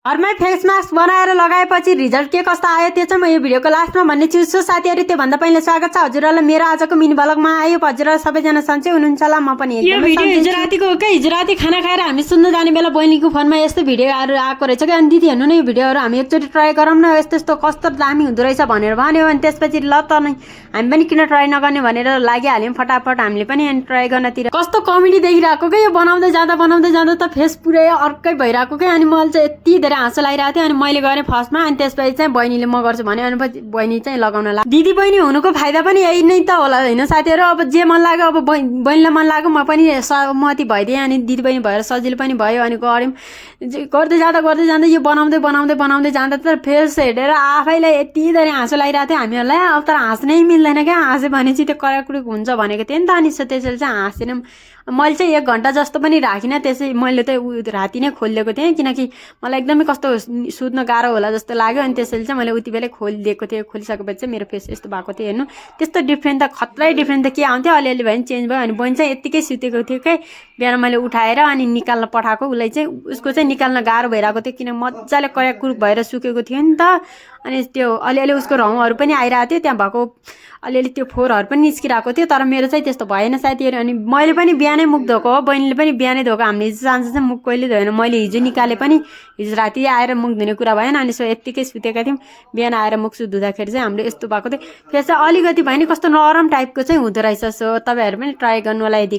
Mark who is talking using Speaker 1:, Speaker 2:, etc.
Speaker 1: घरमै face mask बनाएर लगाएपछि रिजल्ट के कस्तो आयो त्यो चाहिँ म यो भिडियोको लास्टमा भन्ने छु साथीहरु। त्योभन्दा पहिला स्वागत छ हजुरहरुलाई मेरो आजको मिनी भ्लगमा। आयो हजुरहरु सबैजना सन्चै हुनुहुन्छ होला, म पनि एकदमै सन्चै छु। यो भिडियो हिजो रातिको हो के? हिजो राति खाना खाएर हामी सुन्न जाने बेला बहिनीको फोनमा यस्तो भिडियोहरु आएको रहेछ के। अनि दिदी हेर्नु न यो भिडियोहरु हामी एकचोटी ट्राई गरौँ न, यस्तो यस्तो कस्तो दामी हुँदो रहेछ भनेर भन्यो। अनि त्यसपछि ल त नै हामी पनि किन ट्राई नगर्ने भनेर लागिहाल्यौं फटाफट हामीले पनि। अनि ट्राई गर्नतिर कस्तो कमेडी देखिरहेको के यो बनाउँदै जाँदा त फेस पुरै अर्कै भइरहेको के। अनि मैले चाहिँ यति धेरै हाँसो लागिरहेको थियो। अनि मैले गरेँ फर्स्टमा, अनि त्यसपछि चाहिँ बहिनीले म गर्छु भन्यो। अनि बहिनी चाहिँ लगाउन लाग्यो। दिदी बहिनी हुनुको फाइदा पनि यही नै त होला हैन साथीहरु। अब जे मन लाग्यो, अब बहिनीलाई मन लाग्यो म पनि सहमति भइदिएँ। अनि दिदी बहिनी भएर सजिलो पनि भयो। अनि गऱ्यौँ, गर्दै जाँदा यो बनाउँदै जाँदा त फेस हेरेर आफैलाई यति धेरै हाँसो लागिरहेको थियो हामीहरूलाई। अब तर हाँस्नै मिल्दैन क्या, हाँस्यो भने चाहिँ त्यो कराकुरुक हुन्छ भनेको थियो नि त। अनि त्यसैले चाहिँ हाँसेनौँ। मैले चाहिँ 1 घन्टा जस्तो पनि राखिनँ, त्यसै मैले त राति नै खोलिदिएको थिएँ किनकि मलाई एकदमै कस्तो सुत्न गाह्रो होला जस्तो लाग्यो। अनि त्यसैले चाहिँ मैले उति बेलै खोलिदिएको थिएँ। खोलिसकेपछि चाहिँ मेरो फेस यस्तो भएको थियो हेर्नु। त्यस्तो डिफ्रेन्ट त खत्रै डिफ्रेन्ट त के आउँथ्यो, अलिअलि भए पनि चेन्ज भयो। अनि बहिनी चाहिँ यत्तिकै सुतेको थियो कि बिहान मैले उठाएर अनि निकाल्न पठाएको। उसलाई चाहिँ उसको चाहिँ निकाल्न गाह्रो भइरहेको थियो किन मजाले कराकुरुक भएर सुकेको थियो नि त। अनि त्यो अलिअलि उसको रौँहरू पनि आइरहेको थियो, त्यहाँ भएको अलिअलि त्यो फोहोरहरू पनि निस्किरहेको थियो। तर मेरो चाहिँ त्यस्तो भएन साथीहरु। अनि मैले पनि बिहानै मुख धोएको हो, बहिनीले पनि बिहानै धोएको। हामीले हिजो साँझ चाहिँ मुख कहिले धोएन, मैले हिजो निकाले पनि हिजो राति आएर मुख धुने कुरा भएन। अनि सो यत्तिकै सुतेका थियौँ, बिहान आएर मुख सुख धुँदाखेरि चाहिँ हाम्रो यस्तो भएको थियो। फेस चाहिँ अलिकति भयो नि कस्तो नरम टाइपको चाहिँ हुँदो रहेछ। सो तपाईहरु पनि ट्राई गर्नु होला यदि